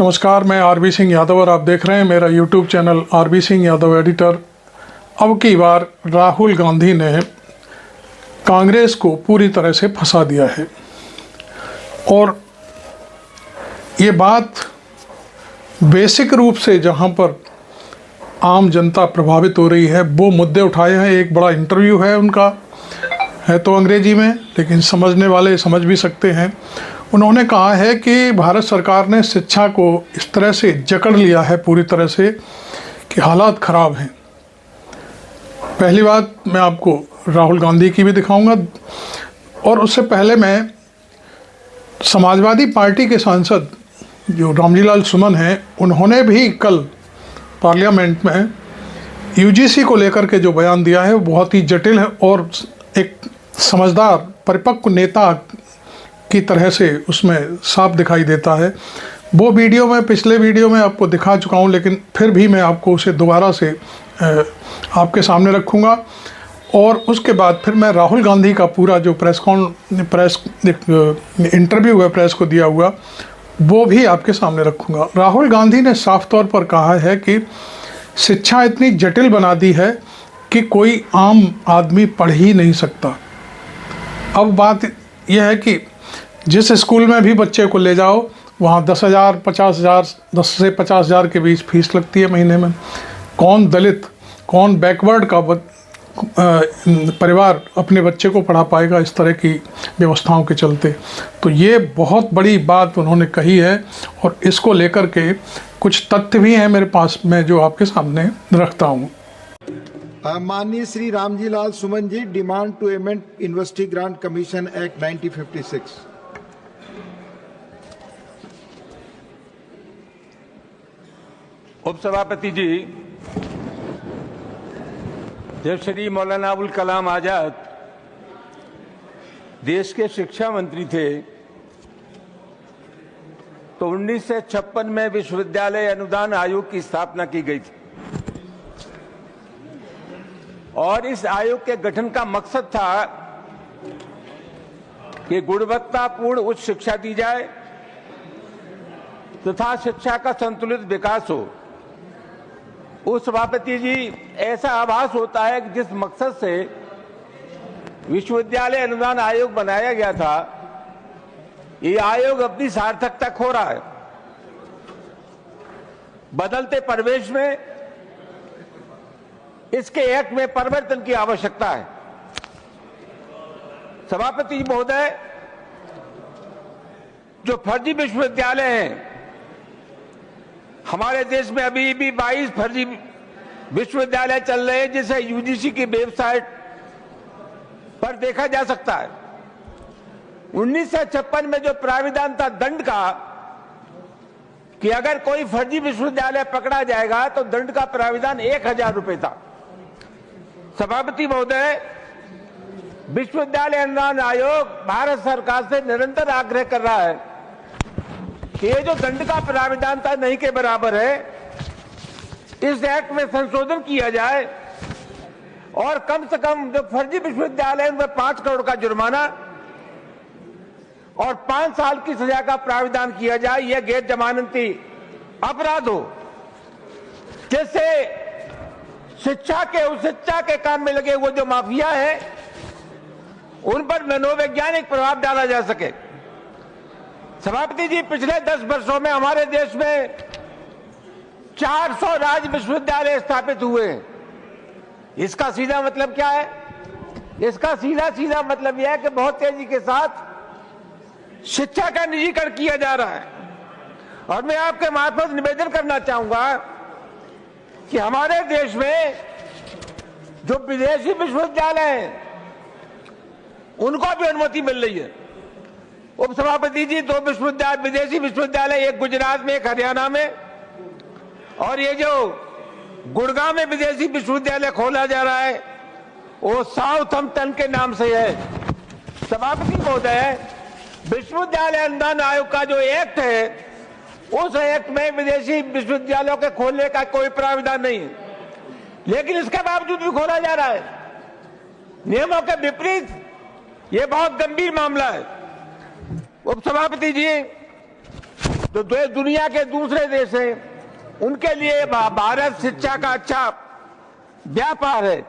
नमस्कार, मैं आरबी सिंह यादव और आप देख रहे हैं मेरा YouTube channel RB Singh Yadav editor. अब की बार राहुल गांधी ने कांग्रेस को पूरी तरह से फंसा दिया है और ये बात बेसिक रूप से जहां पर आम जनता प्रभावित हो रही है वो मुद्दे उठाए हैं। एक बड़ा इंटरव्यू है उनका, है तो अंग्रेजी में लेकिन समझने वाले समझ भी सकते हैं। उन्होंने कहा है कि भारत सरकार ने शिक्षा को इस तरह से जकड़ लिया है पूरी तरह से कि हालात ख़राब हैं। पहली बात मैं आपको राहुल गांधी की भी दिखाऊंगा और उससे पहले मैं समाजवादी पार्टी के सांसद जो रामजीलाल सुमन हैं, उन्होंने भी कल पार्लियामेंट में यूजीसी को लेकर के जो बयान दिया है वो बहुत ही जटिल है और एक समझदार परिपक्व नेता की तरह से उसमें साफ दिखाई देता है। वो वीडियो मैं पिछले वीडियो में आपको दिखा चुका हूं, लेकिन फिर भी मैं आपको उसे दोबारा से आपके सामने रखूंगा और उसके बाद फिर मैं राहुल गांधी का पूरा जो प्रेस इंटरव्यू है प्रेस को दिया हुआ वो भी आपके सामने रखूंगा। राहुल गांधी ने साफ तौर पर कहा है कि शिक्षा इतनी जटिल बना दी है कि कोई आम आदमी पढ़ ही नहीं सकता। अब बात यह है कि जिस स्कूल में भी बच्चे को ले जाओ वहाँ 10,000, 50,000, 10 से 50,000 के बीच फीस लगती है महीने में। कौन दलित, कौन बैकवर्ड का परिवार अपने बच्चे को पढ़ा पाएगा इस तरह की व्यवस्थाओं के चलते। तो ये बहुत बड़ी बात उन्होंने कही है और इसको लेकर के कुछ तथ्य भी हैं मेरे पास, मैं जो आपके सामने रखता हूँ। माननीय Shri Ramjilal Suman ji, demand to amend university grant commission act 1956। उपसभापति जी, जब श्री मौलाना अबुल कलाम आजाद देश के शिक्षा मंत्री थे तो 1956 में विश्वविद्यालय अनुदान आयोग की स्थापना की गई थी और इस आयोग के गठन का मकसद था कि गुणवत्तापूर्ण उच्च शिक्षा दी जाए तथा शिक्षा का संतुलित विकास हो। उस सभापति जी, ऐसा आभास होता है कि जिस मकसद से विश्वविद्यालय अनुदान आयोग बनाया गया था, ये आयोग अपनी सार्थकता खो रहा है। बदलते परिवेश में इसके एक्ट में परिवर्तन की आवश्यकता है। सभापति महोदय, जो फर्जी विश्वविद्यालय हैं, हमारे देश में अभी भी 22 फर्जी विश्वविद्यालय चल रहे हैं जिसे यूजीसी की वेबसाइट पर देखा जा सकता है। 1956 में जो प्राविधान था दंड का कि अगर कोई फर्जी विश्वविद्यालय पकड़ा जाएगा तो दंड का प्राविधान 1,000 रुपए था। सभापति महोदय, विश्वविद्यालय अनुदान आयोग भारत सरकार से निरंतर आग्रह कर रहा है कि ये जो दंड का प्राविधान था नहीं के बराबर है, इस एक्ट में संशोधन किया जाए और कम से कम जो फर्जी विश्वविद्यालय उनमें 5 करोड़ का जुर्माना और 5 साल की सजा का प्राविधान किया जाए। यह गैर जमानती अपराध हो जिससे शिक्षा के काम में लगे वो जो माफिया है उन पर मनोवैज्ञानिक प्रभाव डाला जा सके। सभापति जी, पिछले 10 वर्षों में हमारे देश में 400 राज्य विश्वविद्यालय स्थापित हुए हैं। इसका सीधा मतलब क्या है? इसका सीधा मतलब यह है कि बहुत तेजी के साथ शिक्षा का निजीकरण किया जा रहा है। और मैं आपके मार्फत निवेदन करना चाहूंगा कि हमारे देश में जो विदेशी विश्वविद्यालय हैं उनको भी अनुमति मिल रही है। उपसभापति जी, 2 विदेशी विश्वविद्यालय, एक गुजरात में, एक हरियाणा में, और ये जो गुड़गांव में विदेशी विश्वविद्यालय खोला जा रहा है वो साउथम्पटन के नाम से है। सभापति महोदय, विश्वविद्यालय अनुदान आयोग का जो एक्ट है उस एक्ट में विदेशी विश्वविद्यालयों के खोलने का कोई प्राविधान नहीं है, लेकिन इसके बावजूद भी खोला जा रहा है नियमों के विपरीत। ये बहुत गंभीर मामला है। उपसभापति जी, तो दुनिया के दूसरे देश हैं, उनके लिए भारत शिक्षा का अच्छा व्यापार है।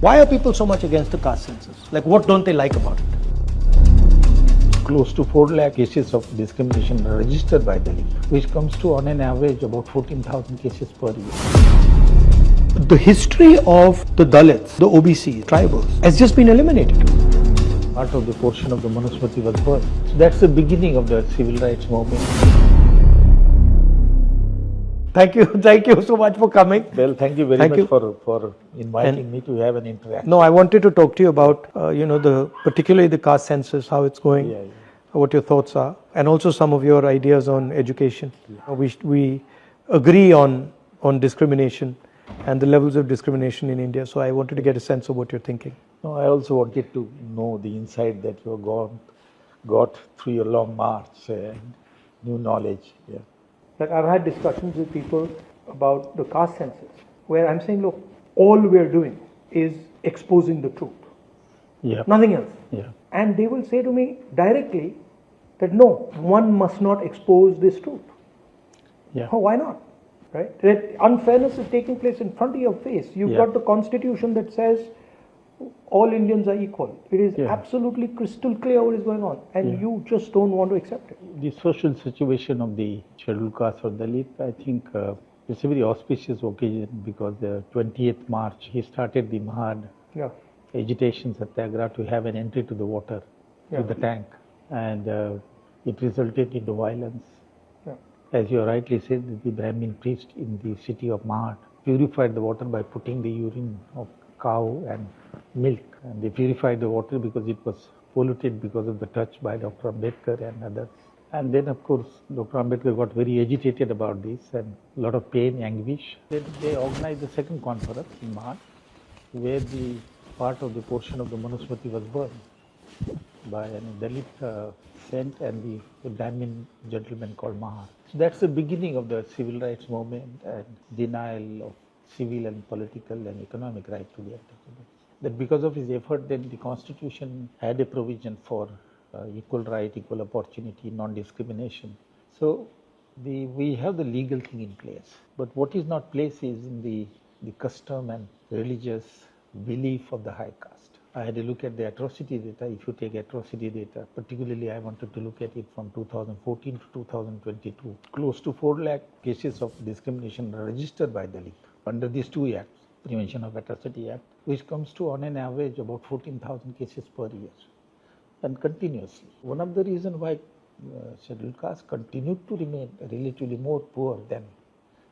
Why are people so much against the caste census? Like, what don't they like about it? Close to 4 lakh cases of discrimination are registered by the league, which comes to on an average about 14,000 cases per year. The history of the Dalits, the OBCs, tribals, has just been eliminated. Part of the portion of the Manusmriti was burned. So that's the beginning of the civil rights movement. Thank you so much for coming. Well, thank you very Thank much you. for inviting me to have an interaction. No, I wanted to talk to you about, particularly the caste census, how it's going, Yeah. what your thoughts are, and also some of your ideas on education. We agree on discrimination and the levels of discrimination in India. So I wanted to get a sense of what you're thinking. No, I also wanted to know the insight that you have got through your long march and new knowledge. Yeah. Like, I've had discussions with people about the caste census, where I'm saying, look, all we're doing is exposing the truth, Yeah. nothing else. Yeah. And they will say to me directly that no, one must not expose this truth. Yeah. Oh, why not? Right? That unfairness is taking place in front of your face. You've Yeah. got the constitution that says all Indians are equal. It is Yeah. absolutely crystal clear what is going on, and Yeah. you just don't want to accept it. The social situation of the scheduled caste or Dalit, I think it's a very auspicious occasion because the 20th March he started the Mahad Yeah. agitation satyagraha to have an entry to the water Yeah. with the tank, and it resulted into violence. Yeah. As you rightly said, the Brahmin priest in the city of Mahad purified the water by putting the urine of cow and milk, and they purified the water because it was polluted because of the touch by Dr. Ambedkar and others. And then, of course, Dr. Ambedkar got very agitated about this and a lot of pain, anguish. Then they organized the second conference in Mahad, where the part of the portion of the Manusmriti was burned by a Dalit saint and the Brahmin gentleman called Mahar. So that's the beginning of the civil rights movement and denial of civil and political and economic right to the untouchables. That because of his effort, then the constitution had a provision for equal right, equal opportunity, non-discrimination. So we have the legal thing in place. But what is not placed is in the custom and religious belief of the high caste. I had a look at the atrocity data. If you take atrocity data, particularly I wanted to look at it from 2014 to 2022. Close to 4 lakh cases of discrimination are registered by the league under these two acts, Prevention of Atrocity Act, which comes to on an average about 14,000 cases per year and continuously. One of the reasons why scheduled castes continue to remain relatively more poor than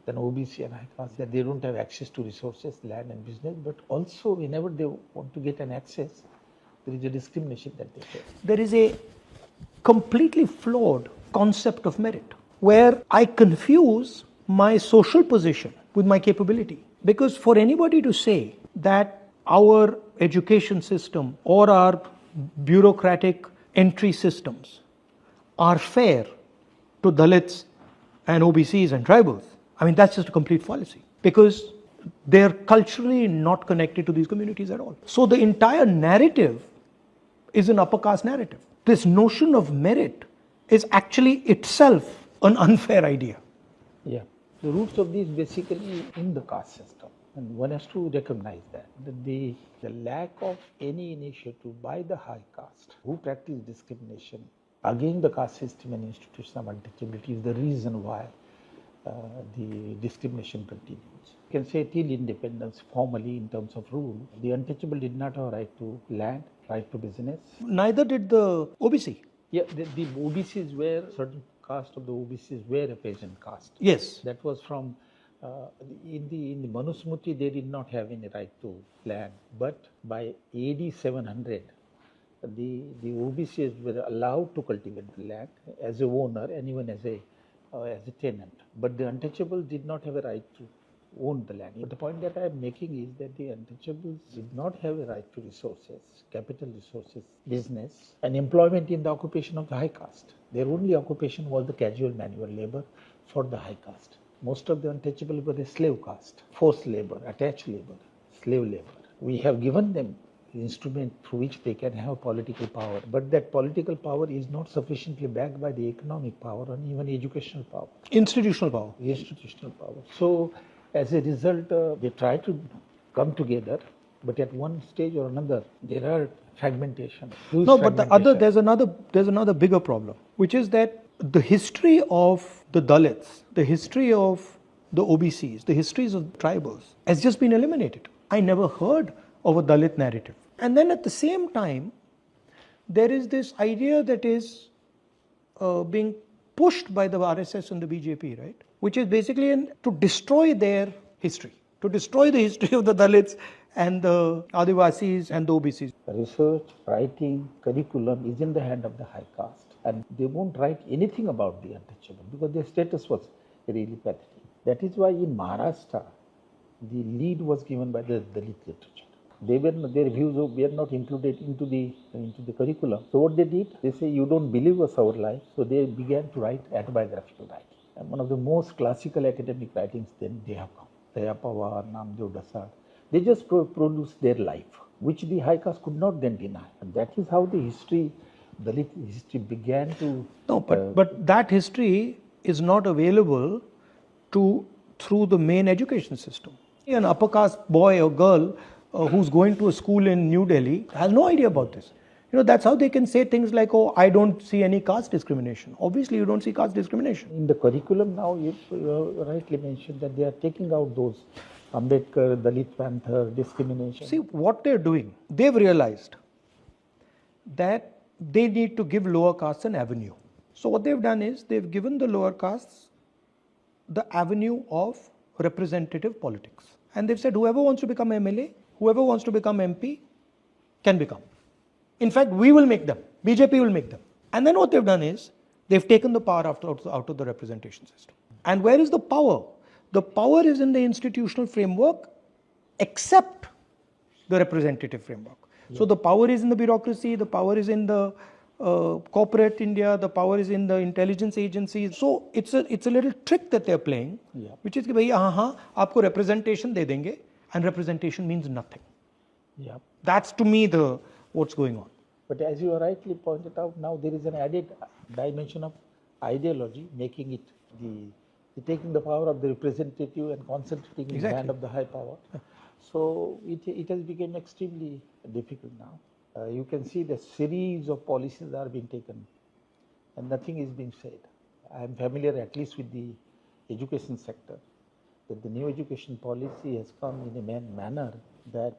OBC and high caste, that they don't have access to resources, land and business, but also whenever they want to get an access, there is a discrimination that they face. There is a completely flawed concept of merit where I confuse my social position with my capability. Because for anybody to say that our education system or our bureaucratic entry systems are fair to Dalits and OBCs and tribals, I mean, that's just a complete fallacy because they're culturally not connected to these communities at all. So the entire narrative is an upper caste narrative. This notion of merit is actually itself an unfair idea. Yeah. The roots of this basically in the caste system, and one has to recognize that the lack of any initiative by the high caste who practice discrimination against the caste system and institution of untouchability is the reason why the discrimination continues. You can say till independence formally in terms of rule, the untouchable did not have right to land, right to business. Neither did the OBC. Yeah, the OBCs were, certain caste of the OBCs were a peasant caste. Yes. That was from, in the Manusmriti they did not have any right to land, but by AD 700, the OBCs were allowed to cultivate the land as a owner and even as a tenant. But the untouchables did not have a right to own the land. But the point that I am making is that the untouchables did not have a right to resources, capital resources, business, and employment in the occupation of the high caste. Their only occupation was the casual manual labor for the high caste. Most of the untouchables were a slave caste, forced labor, attached labor, slave labor. We have given them instrument through which they can have political power. But that political power is not sufficiently backed by the economic power and even educational power. Institutional power. Institutional power. So, as a result, they try to come together, but at one stage or another, there are fragmentation. No, but there's another bigger problem, which is that the history of the Dalits, the history of the OBCs, the histories of tribals has just been eliminated. I never heard of a Dalit narrative. And then at the same time, there is this idea that is being pushed by the RSS and the BJP, right? Which is basically to destroy their history, to destroy the history of the Dalits and the Adivasis and the OBCs. Research, writing, curriculum is in the hand of the high caste, and they won't write anything about the untouchable because their status was really pathetic. That is why in Maharashtra, the lead was given by the Dalit literature. Their views were not included into the curriculum. So what they did, they say, you don't believe us our life. So they began to write autobiographical writing. And one of the most classical academic writings then they have come. Daya Pawar, Namdev Dasar. They just produced their life, which the high caste could not then deny. And that is how the history, Dalit history began to... No, but that history is not available through the main education system. An upper caste boy or girl who's going to a school in New Delhi has no idea about this. You know, that's how they can say things like, oh, I don't see any caste discrimination. Obviously, you don't see caste discrimination. In the curriculum now, you rightly mentioned that they are taking out those Ambedkar, Dalit Panther, discrimination. See, what they're doing, they've realized that they need to give lower castes an avenue. So what they've done is they've given the lower castes the avenue of representative politics. And they've said whoever wants to become MLA, whoever wants to become MP can become. In fact, we will make them. BJP will make them. And then what they've done is they've taken the power out of the representation system. And where is the power? The power is in the institutional framework except the representative framework. Yeah. So the power is in the bureaucracy, the power is in the corporate India, the power is in the intelligence agencies. So it's a little trick that they're playing, which is कि भैया हाँ आपको representation दे देंगे, and representation means nothing. Yeah. That's to me what's going on. But as you rightly pointed out, now there is an added dimension of ideology, making it taking the power of the representative and concentrating in the hand of the high power. So it has become extremely difficult now. You can see the series of policies are being taken and nothing is being said. I am familiar at least with the education sector, that the new education policy has come in a manner that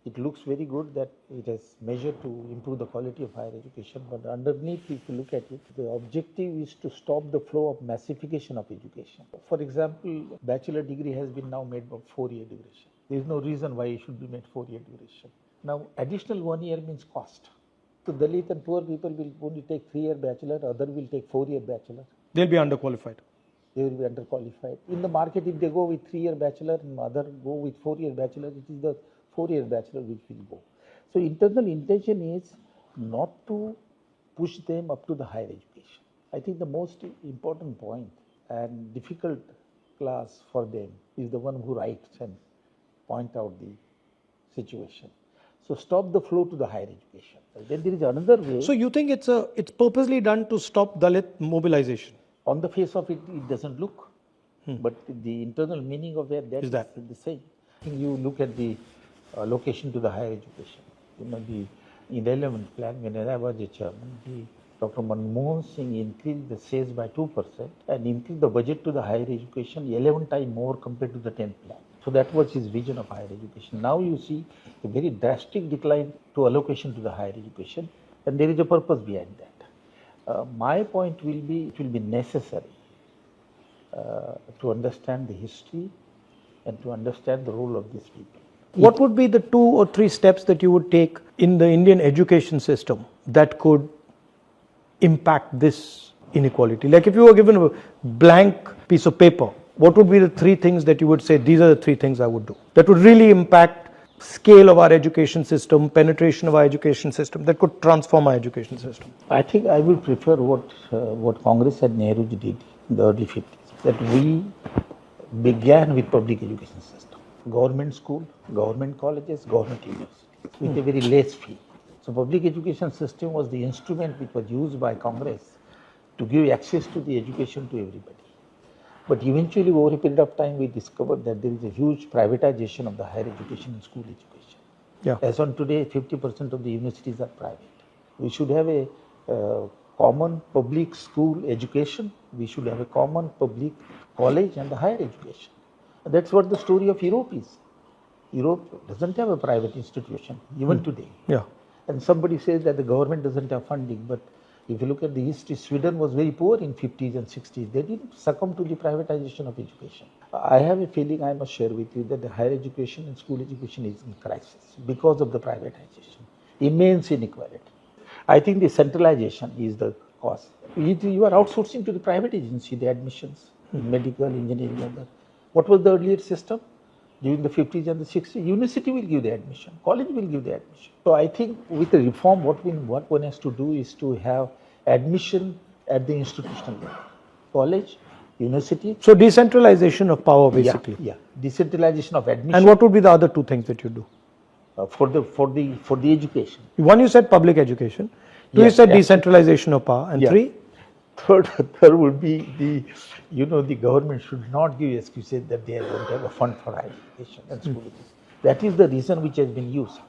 it looks very good, that it has measured to improve the quality of higher education, but underneath, if you look at it, the objective is to stop the flow of massification of education. For example, bachelor degree has been now made of 4-year duration. There is no reason why it should be made 4-year duration. Now, additional 1 year means cost. So Dalit and poor people will only take 3-year bachelor, other will take 4-year bachelor. They'll be underqualified. They will be underqualified. In the market, if they go with 3-year bachelor and other go with 4-year bachelor, it is the 4-year bachelor which will go. So internal intention is not to push them up to the higher education. I think the most important point and difficult class for them is the one who writes and point out the situation. So stop the flow to the higher education. Then there is another way. So you think it's purposely done to stop Dalit mobilization? On the face of it, it doesn't look. But the internal meaning of that is the same. I think you look at the allocation to the higher education. You know, in the 11th plan, when I was a chairman, Dr. Manmohan Singh increased the sales by 2% and increased the budget to the higher education 11 times more compared to the 10th plan. So that was his vision of higher education. Now you see a very drastic decline to allocation to the higher education, and there is a purpose behind that. My point will be, it will be necessary to understand the history and to understand the role of these people. What would be the 2 or 3 steps that you would take in the Indian education system that could impact this inequality? Like if you were given a blank piece of paper, what would be the 3 things that you would say, these are the 3 things I would do, that would really impact scale of our education system, penetration of our education system, that could transform our education system? I think I will prefer what Congress and Nehru did in the early 50s, that we began with public education system, government school, government colleges, government universities. with a very less fee. So public education system was the instrument which was used by Congress to give access to the education to everybody. But eventually over a period of time we discovered that there is a huge privatization of the higher education and school education. Yeah. As on today, 50% of the universities are private. We should have a common public school education. We should have a common public college and the higher education. And that's what the story of Europe is. Europe doesn't have a private institution, even today. Yeah. And somebody says that the government doesn't have funding, but if you look at the history, Sweden was very poor in 50s and 60s. They didn't succumb to the privatization of education. I have a feeling, I must share with you, that the higher education and school education is in crisis because of the privatization. Immense inequality. I think the centralization is the cause. You are outsourcing to the private agency the admissions in medical, engineering, and that. What was the earlier system? During the 50s and the 60s, university will give the admission, college will give the admission. So I think with the reform, what one has to do is to have admission at the institutional level. College, university. So decentralization of power, basically. Yeah, decentralization of admission. And what would be the other two things that you do? For the education. One, you said public education. Two, you Yes, said yeah. decentralization of power. And Yeah. three? Third would be the government should not give excuses that they don't have a fund for higher education and school education. That is the reason which has been used,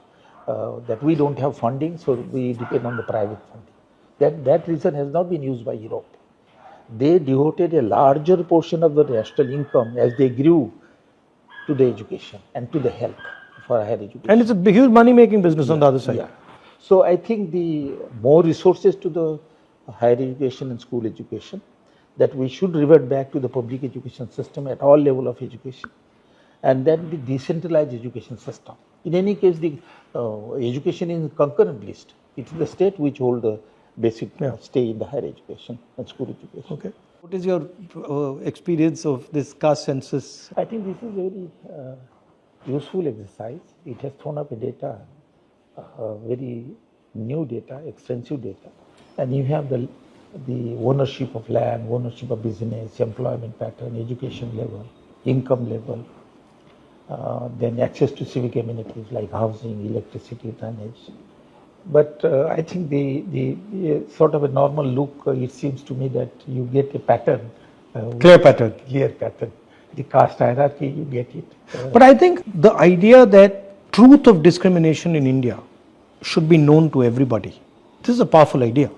that we don't have funding, so we depend on the private funding. That reason has not been used by Europe. They devoted a larger portion of the national income as they grew to the education and to the health for higher education. And it's a huge money-making business on the other side. Yeah. So I think the more resources to the higher education and school education, that we should revert back to the public education system at all level of education, and then the decentralized education system. In any case, the education is concurrent list. It's the state which hold the basic stay in the higher education and school education. Okay. What is your experience of this caste census? I think this is a very useful exercise. It has thrown up a data, very new data, extensive data. And you have the ownership of land, ownership of business, employment pattern, education level, income level, then access to civic amenities like housing, electricity, drainage. But I think the sort of a normal look, it seems to me that you get a pattern. Clear pattern. Clear pattern. The caste hierarchy, you get it. But I think the idea that truth of discrimination in India should be known to everybody. This is a powerful idea.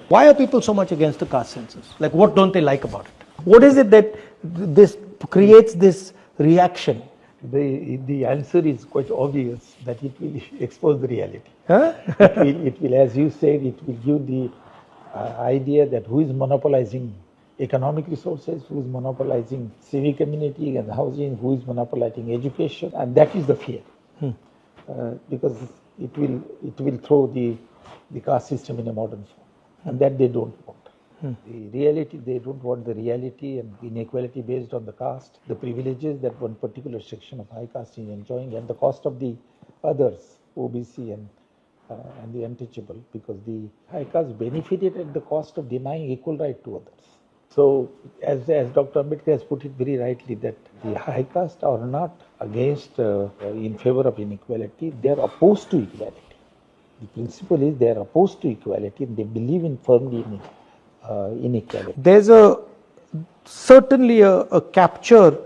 Why are people so much against the caste census? Like, what don't they like about it? What is it that this creates this reaction? The answer is quite obvious, that it will expose the reality. Huh? it will, as you said, it will give the idea that who is monopolizing economic resources, who is monopolizing civic amenity and housing, who is monopolizing education, and that is the fear. Because it will throw the caste system in a modern form, and that they don't want. The reality, they don't want the reality and inequality based on the caste, the privileges that one particular section of high caste is enjoying, and the cost of the others, OBC and the untouchable, because the high caste benefited at the cost of denying equal right to others. So, as Dr. Ambedkar has put it very rightly, that the high caste are not against, in favor of inequality, they are opposed to equality. The principle is they are opposed to equality and they believe in firmly in inequality. There's certainly a capture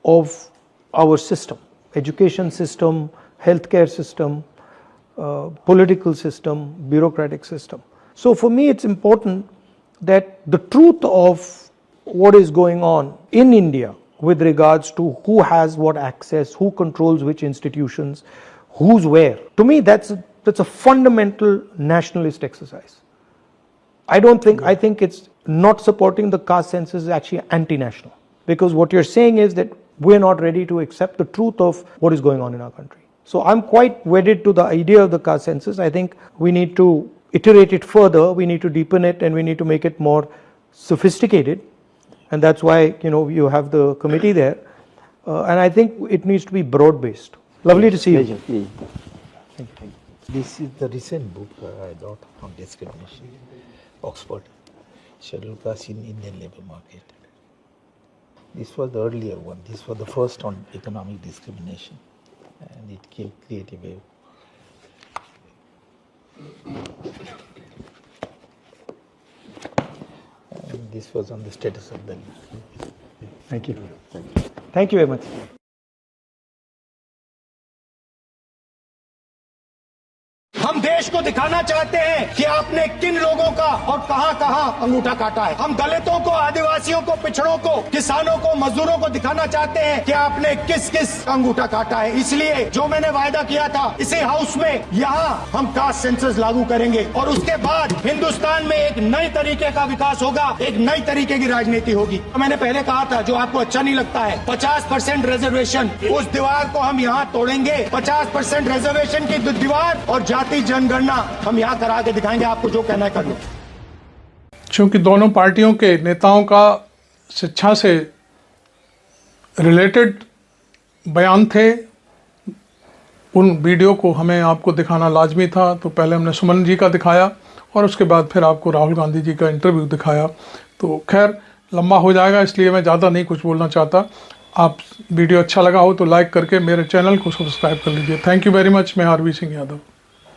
of our system, education system, healthcare system, political system, bureaucratic system. So for me it's important that the truth of what is going on in India with regards to who has what access, who controls which institutions, who's where, to me that's a fundamental nationalist exercise. I think it's not supporting the caste census is actually anti-national, because what you're saying is that we're not ready to accept the truth of what is going on in our country. So I'm quite wedded to the idea of the caste census. I think we need to iterate it further, we need to deepen it, and we need to make it more sophisticated, and that's why you have the committee there, and I think it needs to be broad-based. Lovely to see you. Thank you. This is the recent book I got on discrimination, Oxford, Scheduled Caste in Indian Labour Market. This was the earlier one. This was the first on economic discrimination, and it created a wave. And this was on the status of the. Thank you. Thank you very much. हम देश को दिखाना चाहते हैं कि आपने किन लोगों का और कहां कहां अंगूठा काटा है। हम दलितों को, आदिवासियों को, पिछड़ों को, किसानों को, मजदूरों को दिखाना चाहते हैं कि आपने किस किस अंगूठा काटा है। इसलिए जो मैंने वायदा किया था, इसी हाउस में यहां हम कास्ट सेंसस लागू करेंगे और उसके बाद हिंदुस्तान में एक नए तरीके का विकास होगा, एक नई तरीके की राजनीति होगी। तो मैंने पहले कहा था, जो आपको अच्छा नहीं लगता है, 50% रिजर्वेशन, उस दीवार को हम यहाँ तोड़ेंगे। 50% रिजर्वेशन की दीवार और जाति जनगणना हम यहाँ करा के दिखाएंगे। आपको जो कहना है कर लो। चूंकि दोनों पार्टियों के नेताओं का शिक्षा से रिलेटेड बयान थे, उन वीडियो को हमें आपको दिखाना लाजमी था। तो पहले हमने सुमन जी का दिखाया और उसके बाद फिर आपको राहुल गांधी जी का इंटरव्यू दिखाया। तो खैर लंबा हो जाएगा, इसलिए मैं ज़्यादा नहीं कुछ बोलना चाहता। आप वीडियो अच्छा लगा हो तो लाइक करके मेरे चैनल को सब्सक्राइब कर लीजिए। Thank you very much. मैं आरबी सिंह यादव।